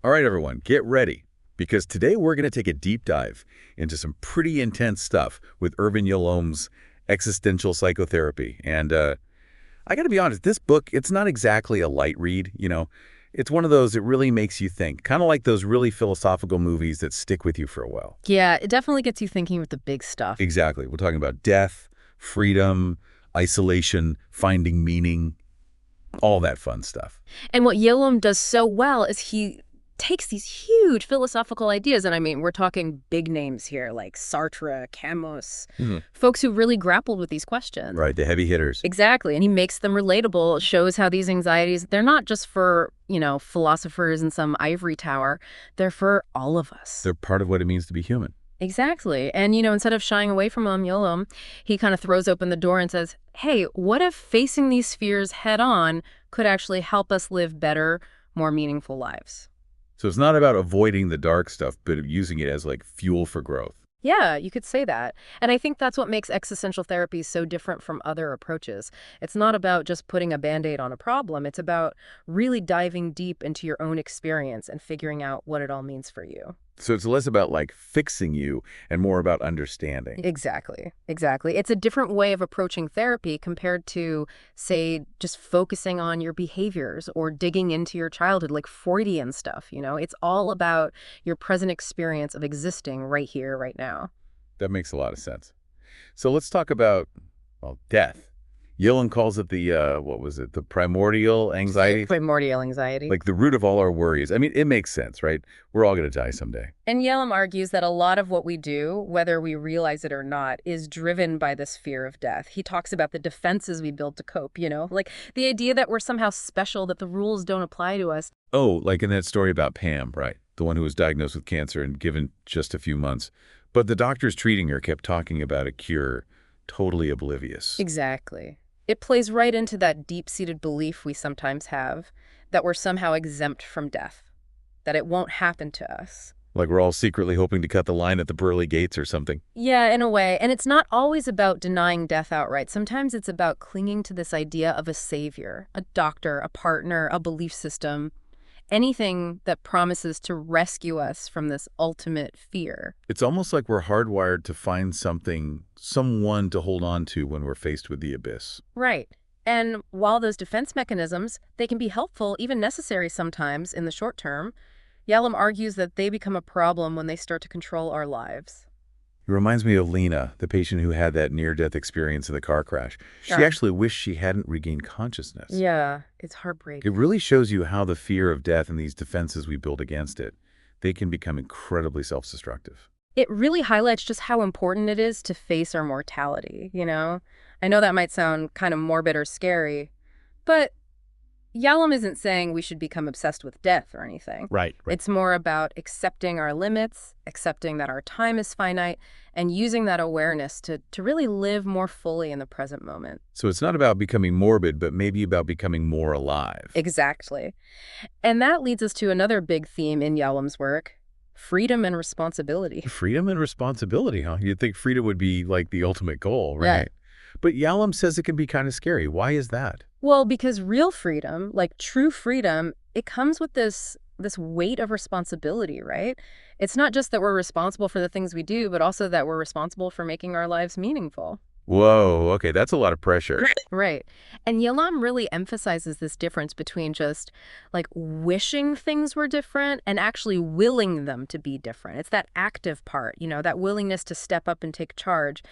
All right, everyone, get ready, because today we're going to take a deep dive into some pretty intense stuff with Irvin Yalom's Existential Psychotherapy. And I got to be honest, this book, it's not exactly a light read, It's one of those that really makes you think, kind of like those really philosophical movies that stick with you for a while. Yeah, it definitely gets you thinking with the big stuff. Exactly. We're talking about death, freedom, isolation, finding meaning, all that fun stuff. And what Yalom does so well is he takes these huge philosophical ideas, and I mean, we're talking big names here, like Sartre, Camus, folks who really grappled with these questions. Right, the heavy hitters. Exactly, and he makes them relatable, shows how these anxieties, they're not just for, philosophers in some ivory tower, they're for all of us. They're part of what it means to be human. Exactly. And, instead of shying away from Yalom, he kind of throws open the door and says, hey, what if facing these fears head on could actually help us live better, more meaningful lives? So it's not about avoiding the dark stuff, but using it as like fuel for growth. Yeah, you could say that. And I think that's what makes existential therapy so different from other approaches. It's not about just putting a Band-Aid on a problem. It's about really diving deep into your own experience and figuring out what it all means for you. So it's less about like fixing you and more about understanding. Exactly. Exactly. It's a different way of approaching therapy compared to, say, just focusing on your behaviors or digging into your childhood, like Freudian stuff, It's all about your present experience of existing right here, right now. That makes a lot of sense. So let's talk about, death. Yalom calls it the, the primordial anxiety? Primordial anxiety. Like the root of all our worries. I mean, it makes sense, right? We're all going to die someday. And Yalom argues that a lot of what we do, whether we realize it or not, is driven by this fear of death. He talks about the defenses we build to cope, like the idea that we're somehow special, that the rules don't apply to us. Oh, like in that story about Pam, right? The one who was diagnosed with cancer and given just a few months. But the doctors treating her kept talking about a cure, totally oblivious. Exactly. It plays right into that deep-seated belief we sometimes have that we're somehow exempt from death, that it won't happen to us. Like we're all secretly hoping to cut the line at the pearly gates or something. Yeah, in a way. And it's not always about denying death outright. Sometimes it's about clinging to this idea of a savior, a doctor, a partner, a belief system, anything that promises to rescue us from this ultimate fear. It's almost like we're hardwired to find someone to hold on to when we're faced with the abyss. Right. And while those defense mechanisms, they can be helpful, even necessary sometimes in the short term, Yalom argues that they become a problem when they start to control our lives. It reminds me of Lena, the patient who had that near-death experience in the car crash. She Sure. actually wished she hadn't regained consciousness. Yeah, it's heartbreaking. It really shows you how the fear of death and these defenses we build against it, they can become incredibly self-destructive. It really highlights just how important it is to face our mortality, I know that might sound kind of morbid or scary, but Yalom isn't saying we should become obsessed with death or anything. Right. It's more about accepting our limits, accepting that our time is finite, and using that awareness to really live more fully in the present moment. So it's not about becoming morbid, but maybe about becoming more alive. Exactly. And that leads us to another big theme in Yalom's work, freedom and responsibility. Freedom and responsibility, huh? You'd think freedom would be like the ultimate goal, right? Yeah. But Yalom says it can be kind of scary. Why is that? Well, because real freedom, like true freedom, it comes with this weight of responsibility, right? It's not just that we're responsible for the things we do, but also that we're responsible for making our lives meaningful. Whoa, okay, that's a lot of pressure. Right. And Yalom really emphasizes this difference between just like wishing things were different and actually willing them to be different. It's that active part, that willingness to step up and take charge.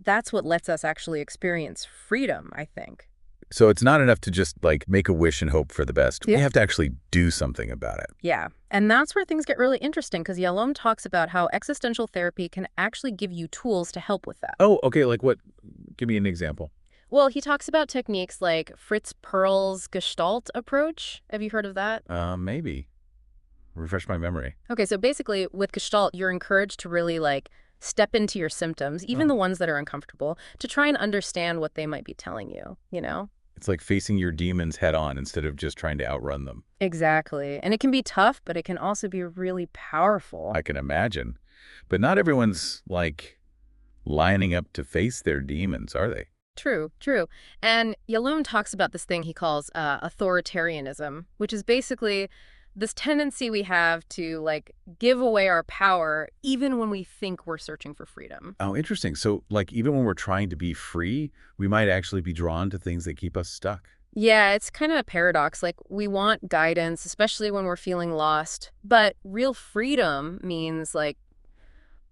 That's what lets us actually experience freedom, I think. So it's not enough to just like make a wish and hope for the best. Yeah. We have to actually do something about it. Yeah. And that's where things get really interesting because Yalom talks about how existential therapy can actually give you tools to help with that. Oh, okay, like what? Give me an example. Well, he talks about techniques like Fritz Perls' Gestalt approach. Have you heard of that? Maybe. Refresh my memory. Okay, so basically with Gestalt, you're encouraged to really step into your symptoms, even the ones that are uncomfortable, to try and understand what they might be telling you, It's like facing your demons head on instead of just trying to outrun them. Exactly. And it can be tough, but it can also be really powerful. I can imagine. But not everyone's like lining up to face their demons, are they? True, true. And Yalom talks about this thing he calls authoritarianism, which is basically This tendency we have to, like, give away our power even when we think we're searching for freedom. Oh, interesting. So, like, even when we're trying to be free, we might actually be drawn to things that keep us stuck. Yeah, it's kind of a paradox. Like, we want guidance, especially when we're feeling lost. But real freedom means, like,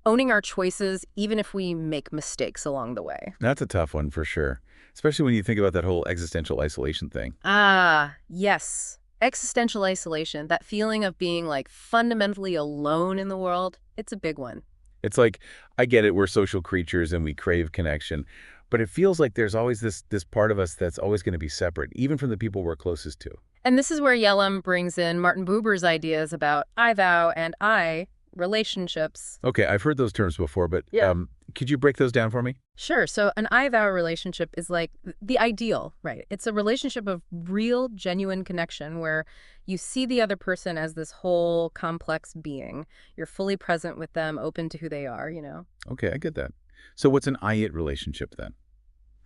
owning our choices even if we make mistakes along the way. That's a tough one for sure, especially when you think about that whole existential isolation thing. Ah, yes. Existential isolation, that feeling of being, like, fundamentally alone in the world, it's a big one. It's like, I get it, we're social creatures and we crave connection, but it feels like there's always this part of us that's always going to be separate, even from the people we're closest to. And this is where Yalom brings in Martin Buber's ideas about I thou and I relationships. Okay, I've heard those terms before, but Yeah. could you break those down for me? Sure. So an I thou relationship is like the ideal, right? It's a relationship of real, genuine connection where you see the other person as this whole complex being. You're fully present with them, open to who they are, you know? Okay, I get that. So what's an I-it relationship then?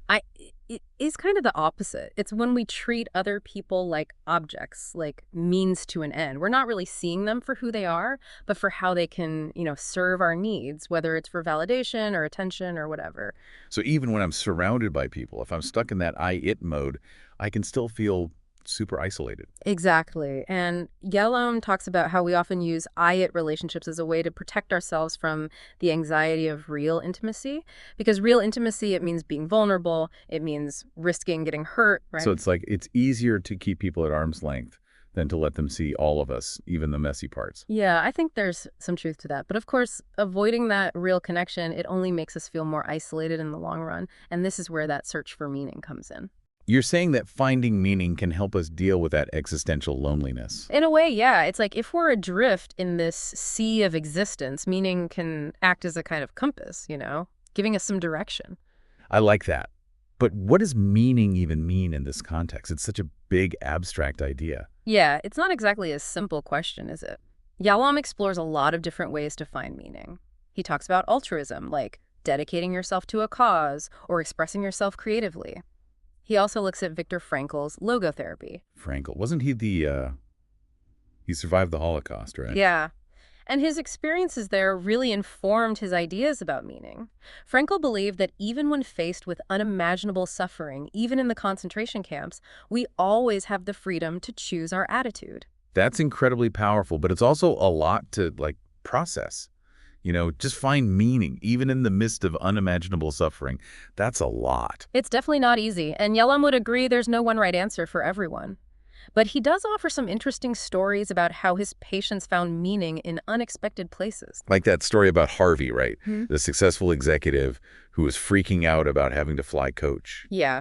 I It is kind of the opposite. It's when we treat other people like objects, like means to an end. We're not really seeing them for who they are, but for how they can, serve our needs, whether it's for validation or attention or whatever. So even when I'm surrounded by people, if I'm stuck in that I-it mode, I can still feel super isolated. Exactly. And Yalom talks about how we often use I-it relationships as a way to protect ourselves from the anxiety of real intimacy. Because real intimacy, it means being vulnerable. It means risking getting hurt, right? So it's like it's easier to keep people at arm's length than to let them see all of us, even the messy parts. Yeah, I think there's some truth to that. But of course, avoiding that real connection, it only makes us feel more isolated in the long run. And this is where that search for meaning comes in. You're saying that finding meaning can help us deal with that existential loneliness. In a way, yeah. It's like if we're adrift in this sea of existence, meaning can act as a kind of compass, giving us some direction. I like that. But what does meaning even mean in this context? It's such a big, abstract idea. Yeah, it's not exactly a simple question, is it? Yalom explores a lot of different ways to find meaning. He talks about altruism, like dedicating yourself to a cause or expressing yourself creatively. He also looks at Viktor Frankl's logotherapy. Frankl, wasn't he he survived the Holocaust, right? Yeah. And his experiences there really informed his ideas about meaning. Frankl believed that even when faced with unimaginable suffering, even in the concentration camps, we always have the freedom to choose our attitude. That's incredibly powerful, but it's also a lot to, like, process. Just find meaning, even in the midst of unimaginable suffering. That's a lot. It's definitely not easy, and Yalom would agree there's no one right answer for everyone. But he does offer some interesting stories about how his patients found meaning in unexpected places. Like that story about Harvey, right? Hmm? The successful executive who was freaking out about having to fly coach. Yeah.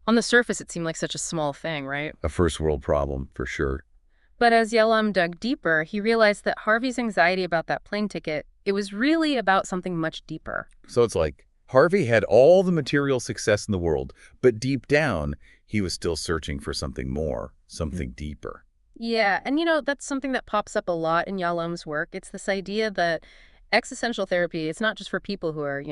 On the surface, it seemed like such a small thing, right? A first world problem, for sure. But as Yalom dug deeper, he realized that Harvey's anxiety about that plane ticket, it was really about something much deeper. So it's like Harvey had all the material success in the world, but deep down, he was still searching for something more, something deeper. Yeah, and that's something that pops up a lot in Yalom's work. It's this idea that existential therapy, it's not just for people who are,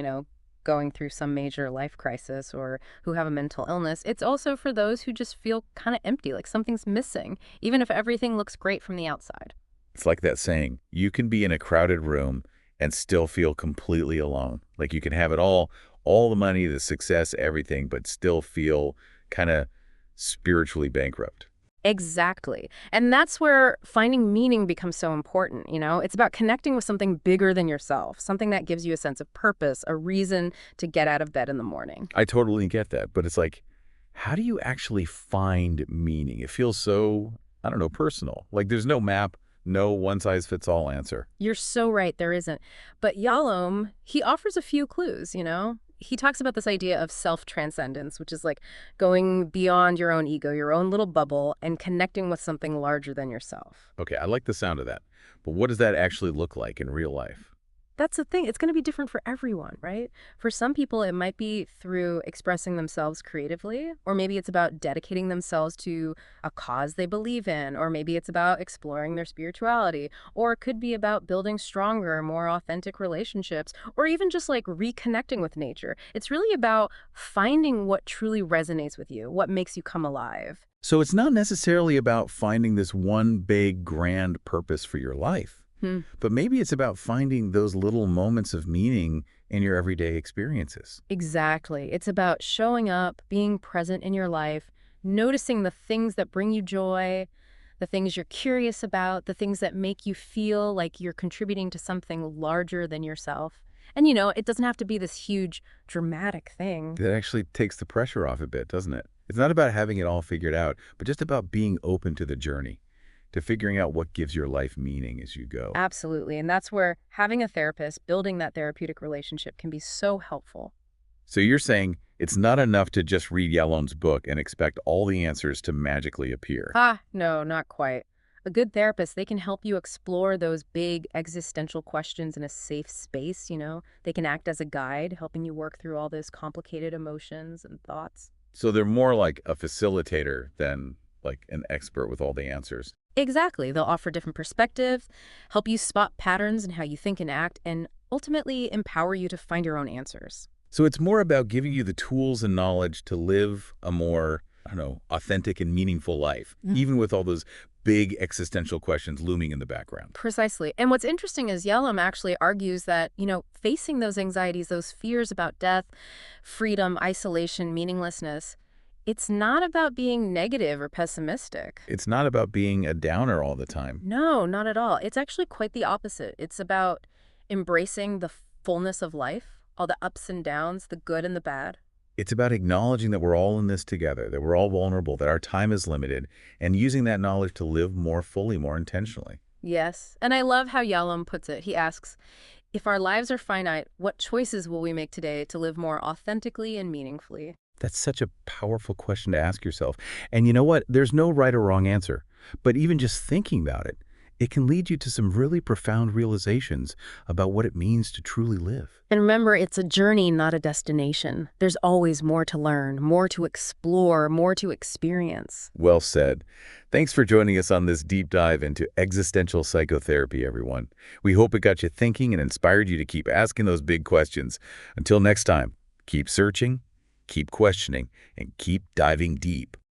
going through some major life crisis or who have a mental illness. It's also for those who just feel kind of empty, like something's missing, even if everything looks great from the outside. It's like that saying, you can be in a crowded room and still feel completely alone. Like you can have it all the money, the success, everything, but still feel kind of spiritually bankrupt. Exactly. And that's where finding meaning becomes so important, It's about connecting with something bigger than yourself, something that gives you a sense of purpose, a reason to get out of bed in the morning. I totally get that, but it's like, how do you actually find meaning? It feels so, I don't know, personal. Like there's no map, no one-size-fits-all answer. You're so right, there isn't. But Yalom, he offers a few clues, He talks about this idea of self-transcendence, which is like going beyond your own ego, your own little bubble, and connecting with something larger than yourself. Okay, I like the sound of that. But what does that actually look like in real life? That's the thing. It's going to be different for everyone, right? For some people, it might be through expressing themselves creatively, or maybe it's about dedicating themselves to a cause they believe in, or maybe it's about exploring their spirituality, or it could be about building stronger, more authentic relationships, or even just like reconnecting with nature. It's really about finding what truly resonates with you, what makes you come alive. So it's not necessarily about finding this one big, grand purpose for your life. Hmm. But maybe it's about finding those little moments of meaning in your everyday experiences. Exactly. It's about showing up, being present in your life, noticing the things that bring you joy, the things you're curious about, the things that make you feel like you're contributing to something larger than yourself. And it doesn't have to be this huge, dramatic thing. That actually takes the pressure off a bit, doesn't it? It's not about having it all figured out, but just about being open to the journey, to figuring out what gives your life meaning as you go. Absolutely. And that's where having a therapist, building that therapeutic relationship can be so helpful. So you're saying it's not enough to just read Yalom's book and expect all the answers to magically appear. No, not quite. A good therapist, they can help you explore those big existential questions in a safe space. They can act as a guide, helping you work through all those complicated emotions and thoughts. So they're more like a facilitator than like an expert with all the answers. Exactly. They'll offer different perspectives, help you spot patterns in how you think and act, and ultimately empower you to find your own answers. So it's more about giving you the tools and knowledge to live a more, I don't know, authentic and meaningful life, even with all those big existential questions looming in the background. Precisely. And what's interesting is Yalom actually argues that, facing those anxieties, those fears about death, freedom, isolation, meaninglessness, it's not about being negative or pessimistic. It's not about being a downer all the time. No, not at all. It's actually quite the opposite. It's about embracing the fullness of life, all the ups and downs, the good and the bad. It's about acknowledging that we're all in this together, that we're all vulnerable, that our time is limited, and using that knowledge to live more fully, more intentionally. Yes. And I love how Yalom puts it. He asks, if our lives are finite, what choices will we make today to live more authentically and meaningfully? That's such a powerful question to ask yourself. And you know what? There's no right or wrong answer. But even just thinking about it, it can lead you to some really profound realizations about what it means to truly live. And remember, it's a journey, not a destination. There's always more to learn, more to explore, more to experience. Well said. Thanks for joining us on this deep dive into existential psychotherapy, everyone. We hope it got you thinking and inspired you to keep asking those big questions. Until next time, keep searching, keep questioning, and keep diving deep.